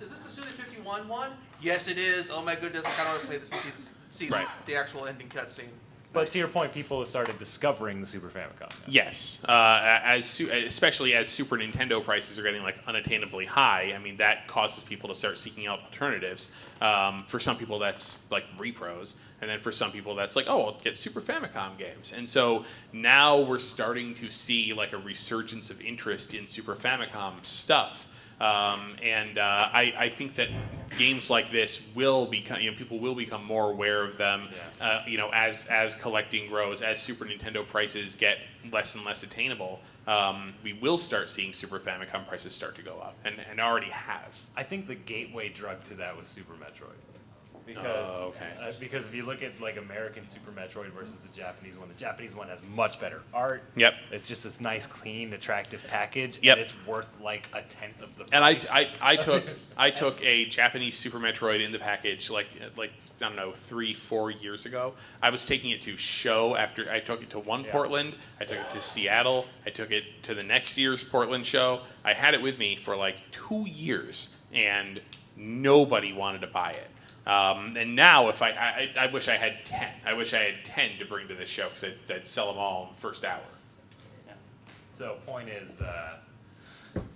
Is this the Suda 51 one? Yes, it is. Oh my goodness, I kind of want to play this and see Right. the actual ending cutscene. But to your point, people have started discovering the Super Famicom now. Yes, especially as Super Nintendo prices are getting like unattainably high. I mean, that causes people to start seeking out alternatives. For some people, that's like repros, and then for some people, that's like, oh, I'll get Super Famicom games. And so now we're starting to see like a resurgence of interest in Super Famicom stuff. I think that games like this will become, people will become more aware of them, as collecting grows, as Super Nintendo prices get less and less attainable. We will start seeing Super Famicom prices start to go up, and already have. I think the gateway drug to that was Super Metroid. Because, because if you look at like American Super Metroid versus the Japanese one has much better art. Yep. It's just this nice, clean, attractive package. Yep. And it's worth like a tenth of the And price. I took a Japanese Super Metroid in the package like I don't know 3-4 years ago. I was taking it to show after I took it to Portland. I took it to Seattle. I took it to the next year's Portland show. I had it with me for like 2 years, and nobody wanted to buy it. And now, if I wish I had 10. I wish I had 10 to bring to this show because I'd sell them all in the first hour. Yeah. So point is,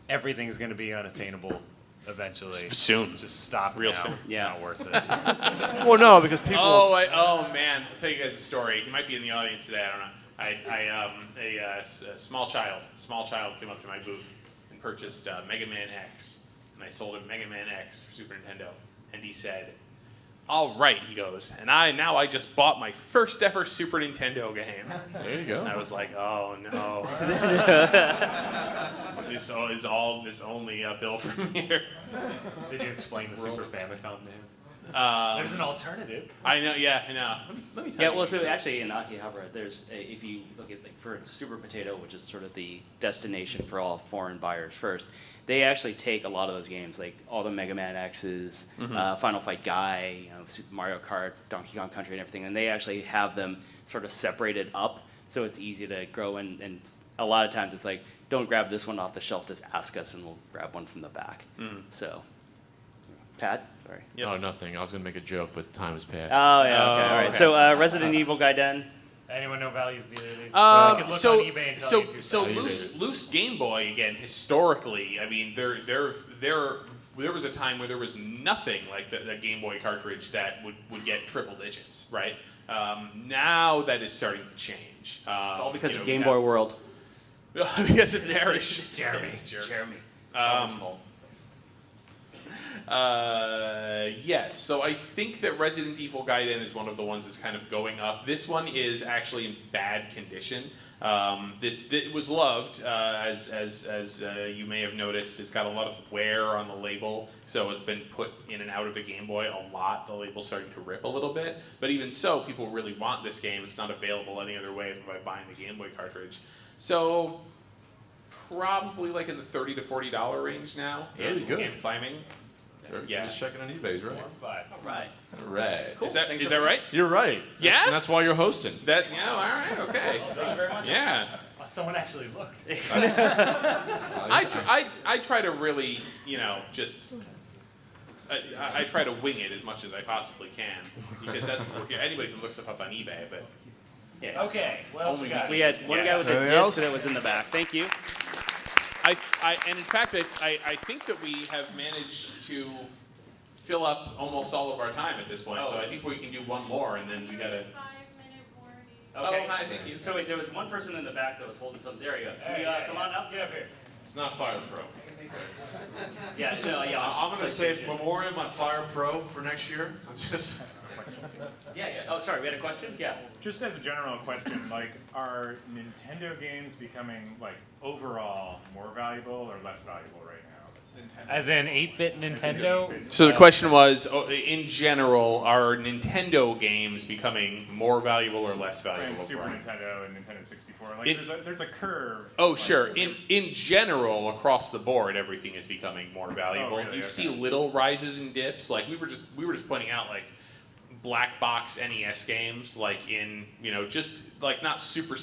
everything's going to be unattainable eventually. Soon. Just stop Real now. soon. It's Yeah. not worth it. Well, no, because people. Oh man, I'll tell you guys a story. He might be in the audience today. I don't know. A small child came up to my booth and purchased Mega Man X, and I sold him Mega Man X for Super Nintendo, and he said, "All right," he goes, "and I just bought my first ever Super Nintendo game." There you go. And I was like, "Oh no, this only uphill from here." Did you explain the Super Famicom to him? Um, There's an alternative. I know, yeah, I know. Let me tell Yeah, you. well, so actually in Akihabara, if you look at like for Super Potato, which is sort of the destination for all foreign buyers first, they actually take a lot of those games, like all the Mega Man X's, Final Fight Guy, Super Mario Kart, Donkey Kong Country, and everything, and they actually have them sort of separated up, so it's easy to grow. And a lot of times it's like, don't grab this one off the shelf, just ask us, and we'll grab one from the back. So, Pat. Sorry. Yep. Oh, nothing. I was going to make a joke, but time has passed. Oh, yeah, okay, all right. Okay. So, Resident Evil Gaiden. Anyone know values of either of these? I could look So, on eBay and tell you two so cents. loose Game Boy again. Historically, I mean, there was a time where there was nothing like the Game Boy cartridge that would get triple digits, right? Now that is starting to change. It's all because of Game Boy World. Because of Jeremy. Jeremy. Yes, so I think that Resident Evil Gaiden is one of the ones that's kind of going up. This one is actually in bad condition. It was loved, as you may have noticed. It's got a lot of wear on the label, so it's been put in and out of a Game Boy a lot. The label's starting to rip a little bit, but even so, people really want this game. It's not available any other way than by buying the Game Boy cartridge. So probably like in the $30 to $40 range now. Very good. In climbing. Yeah. Just checking on eBay's right. All right. All right. Cool. Is that right? You're right. Yeah? That's why you're hosting. All right, okay. Thank you very much. Yeah. Someone actually looked. I try to really, just I try to wing it as much as I possibly can, because that's what we're here. Anybody can look stuff up on eBay, but Yeah. Okay, what else we got? We had one guy with a Anything disc else? that was in the back. Thank you. and in fact, I think that we have managed to fill up almost all of our time at this point. So I think we can do one more, and then we gotta. 5-minute warning. Okay. Oh, hi, thank you. So wait, there was one person in the back that was holding something. There you go. Can you come on up? Get up here. It's not Fire Pro. Yeah, no, yeah. I'm going to say memoriam on Fire Pro for next year. It's just. Yeah. Oh, sorry. We had a question. Yeah. Just as a general question, like, are Nintendo games becoming, like, overall more valuable or less valuable right now? As in 8-bit Nintendo? So the question was, in general, are Nintendo games becoming more valuable or less And valuable? Super Brian? Nintendo and Nintendo 64. Like, there's a curve. Oh, like, sure. In general, across the board, everything is becoming more valuable. Oh, really? You Okay. see little rises and dips. Like we were just pointing out, like black box NES games, like in just like not super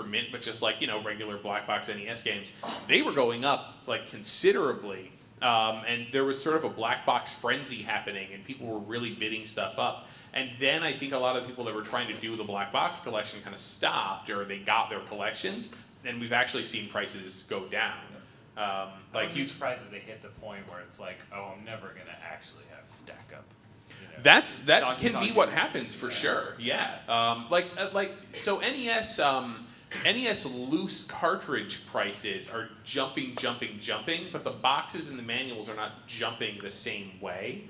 mint, but just like regular black box NES games. They were going up like considerably, and there was sort of a black box frenzy happening, and people were really bidding stuff up. And then I think a lot of people that were trying to do the black box collection kind of stopped, or they got their collections, and we've actually seen prices go down. Like, you'd be surprised if they hit the point where it's like, oh, I'm never gonna actually have stack up. That can be what happens for sure. Yeah. So NES loose cartridge prices are jumping, but the boxes and the manuals are not jumping the same way.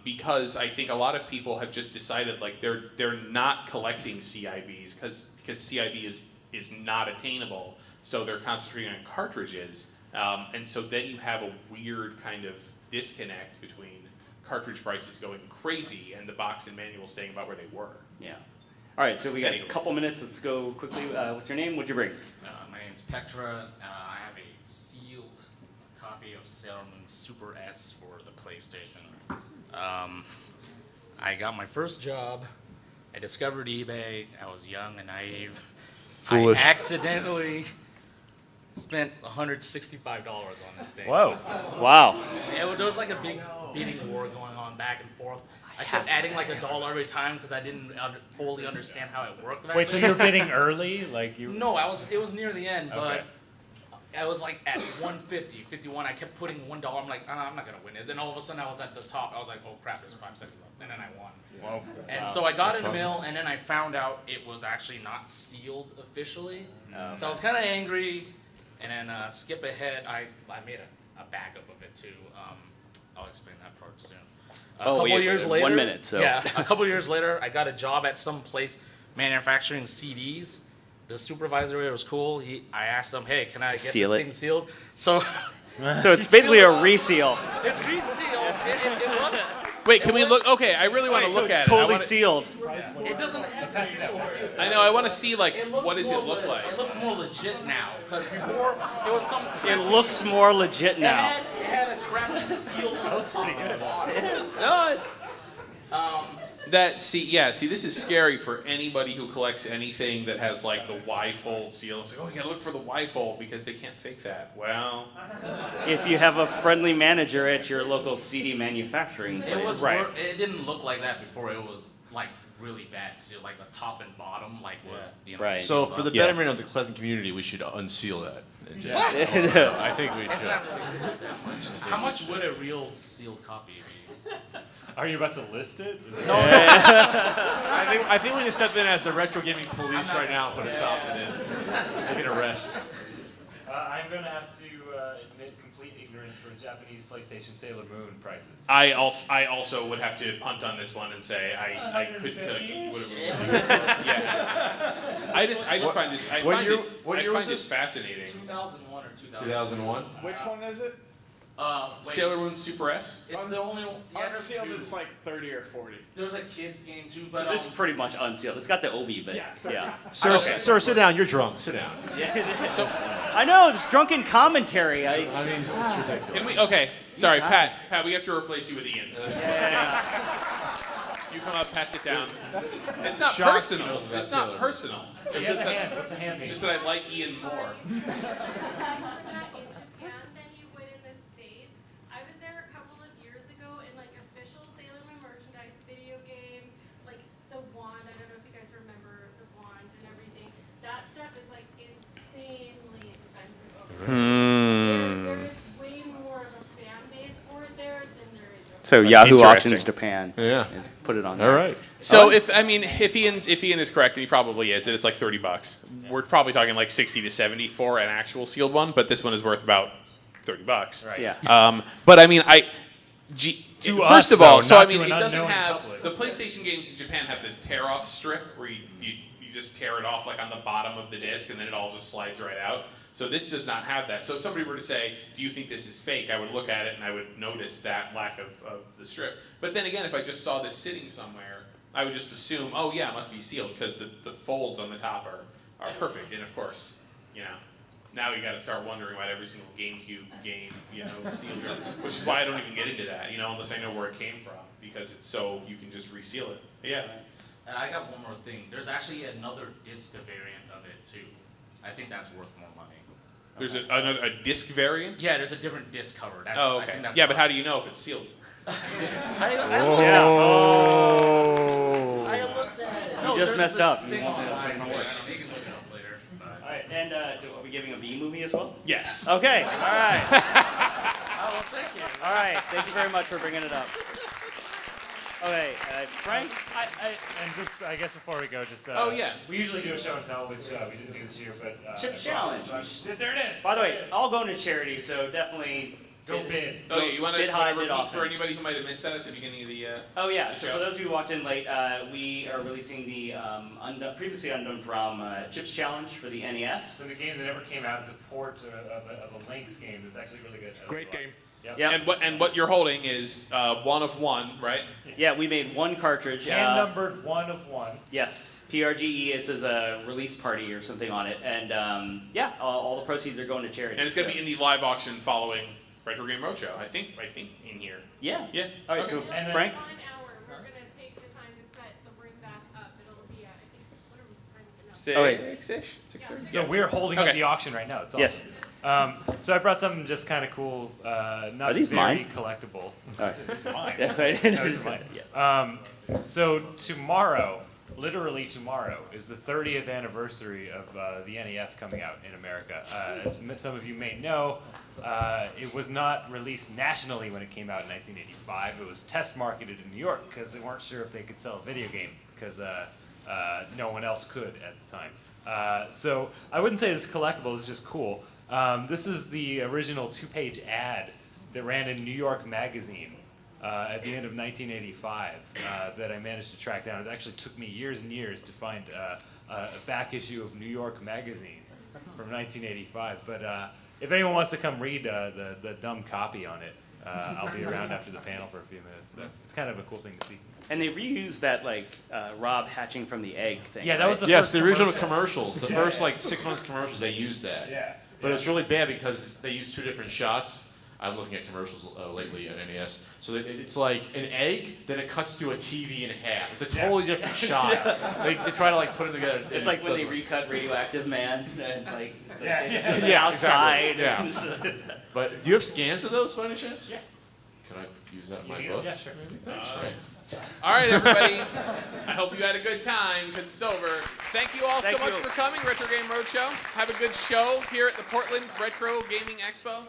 Because I think a lot of people have just decided like they're not collecting CIBs because CIB is not attainable, so they're concentrating on cartridges, and so then you have a weird kind of disconnect between cartridge prices going crazy and the box and manual staying about where they were. Yeah. All right. So we got a couple minutes. Let's go quickly. What's your name? What'd you bring? My name is Petra. I have a sealed copy of Sailor Moon Super S for the PlayStation. I got my first job. I discovered eBay. I was young and naive. Foolish. I accidentally spent $165 on this thing. Whoa. Wow. Yeah, there was like a big bidding war going on back and forth. I kept adding like $1 every time because I didn't fully understand how it worked. Wait, so you were bidding early? Like you? No, it was near the end, but Okay. I was like at 150, 51. I kept putting $1. I'm like, I'm not gonna win this. Then all of a sudden I was at the top. I was like, oh crap, there's 5 seconds left, and then I won. Well, And so I got it in the mail, and then I found out it was actually not sealed officially. So I was kind of angry, and then skip ahead, I made a backup of it too. I'll explain that part soon. A couple years later, 1 minute. So yeah, a couple years later, I got a job at some place manufacturing CDs. The supervisor there was cool. I asked him, "Hey, can I get seal this it. thing sealed?" So, so it's basically a reseal. it's resealed. It looks. Wait, can we look? Okay, I really want to look at It's totally it. sealed. It doesn't have the actual seal. I know. I want to see like looks what does more it look like. It looks more legit now because before it was some. It looks more legit now. It had a crappy seal on the top of the bottom. No. See, this is scary for anybody who collects anything that has like the Y-fold seal. It's like, oh, you gotta look for the Y-fold because they can't fake that. Well, If you have a friendly manager at your local CD manufacturing place. It was Right. It didn't look like that before. It was like really bad seal, like the top and bottom, like was Right. So for the Yeah. betterment of the Cleveland community, we should unseal that. And just- I think we It's should. not really that much. How much would a real sealed copy be? Are you about to list it? I think we can step in as the retro gaming police right now and put a stop to this. We can arrest. I'm going to have to admit complete ignorance for Japanese PlayStation Sailor Moon prices. I also would have to punt on this one and say I couldn't tell you what it was. Yeah. I just find this. I What find year- it, what I year find was this this? fascinating. 2001 or 2000. 2001? Which one is it? Wait, Sailor Moon Super S. it's the only one. Yeah, there's Unsealed, two. it's like 30 or 40. There's a kids game too, but This is pretty much unsealed. It's got the obi, but yeah. Sir, Okay. sir, sit down. You're drunk. Sit down. I know this drunken commentary. I mean, it's ridiculous. Can we? Okay. Sorry, Pat. Pat, we have to replace you with Ian. You come up, Pat, sit down. It's not Shocked he personal. knows about It's not Sailor. personal. He It's has just a that, hand. What's the hand mean? just that I like Ian more. In Japan than you would in the States. I was there a couple of years ago and like official Sailor Moon merchandise, video games, like the wand. I don't know if you guys remember the wand and everything. That stuff is like insanely expensive over there. There is way more of a fan base for it there than there is over So Yahoo Interesting. Auctions Japan. Yeah. Let's put it on All there. right. So if Ian is correct, and he probably is, that it's like $30. We're probably talking like 60 to 70 for an actual sealed one, but this one is worth about $30. Right. Yeah. But I mean, To first us, of all, though, so not I mean, to it an doesn't unknowing have public. the PlayStation games in Japan have this tear-off strip where you just tear it off like on the bottom of the disc, and then it all just slides right out. So this does not have that. So if somebody were to say, "Do you think this is fake?" I would look at it and I would notice that lack of the strip. But then again, if I just saw this sitting somewhere, I would just assume, "Oh yeah, it must be sealed," because the folds on the top are perfect. And of course, now you got to start wondering about every single GameCube game, sealed, which is why I don't even get into that, unless I know where it came from, because it's so you can just reseal it. But yeah. And I got one more thing. There's actually another disc variant of it too. I think that's worth more money. There's a disc variant? Yeah, there's a different disc cover. That's, Oh, I okay. think that's Yeah, but how do you know if it's sealed? I looked at it. You just messed up. Thing online. You can look it up later. All right. And are we giving a B movie as well? Yes. Okay. All right. Oh, well, thank you. All right. Thank you very much for bringing it up. Okay, Frank. And just, I guess before we go, just Oh, yeah. we usually do a show and tell, which we didn't do this year, but Chip challenge. There it is. By the way, There it is. all going to charity, so definitely Go bid. Oh, yeah, you want to bid high, bid repeat often. for anybody who might have missed that at the beginning of the Oh yeah, so show? for those of you who walked in late, we are releasing the previously undone from Chips Challenge for the NES. So the game that never came out is a port of a Lynx game that's actually really good. Great game. Yep. Yep. And what you're holding is one of one, right? Yeah, we made one cartridge. Hand numbered 1 of 1. Yes, PRGE. It says a release party or something on it, and yeah, all the proceeds are going to charity. And it's going to be in the live auction following Retro Game Roadshow. I think in here. Yeah. Yeah. All right, Okay. so And then- Frank. 1 hour. We're going to take the time to set the room back up. It'll be, I think, what are we, friends? No. Oh, wait. 6-ish? 6:30? So we're holding Okay. up the auction right now. It's awesome. Yes. So I brought something just kind of cool, not Are these very mine? collectible. All right. It's mine. Yeah, right. No, it's mine. Yeah. So tomorrow, literally tomorrow is the 30th anniversary of the NES coming out in America. As some of you may know, it was not released nationally when it came out in 1985. It was test marketed in New York because they weren't sure if they could sell a video game because no one else could at the time. So I wouldn't say this collectible is just cool. This is the original 2-page ad that ran in New York Magazine at the end of 1985 that I managed to track down. It actually took me years and years to find a back issue of New York Magazine from 1985. But if anyone wants to come read the dumb copy on it, I'll be around after the panel for a few minutes. So it's kind of a cool thing to see. And they reused that Rob hatching from the egg thing. Yeah, that was the Yes, first the original commercial. commercials. The first 6 months commercials, they used that. Yeah. But it's really bad because they use 2 different shots. I'm looking at commercials lately on NES. So it's like an egg, then it cuts to a TV in half. It's a totally different shot. They try to put it together. It's like when they recut Radioactive Man and Yeah, outside. Exactly. But do you have scans of those by any chance? Yeah. Can I use that in my book? Yeah, sure. Thanks, Frank. All right, everybody. I hope you had a good time because it's over. Thank you all so much for coming, Retro Game Roadshow. Have a good show here at the Portland Retro Gaming Expo.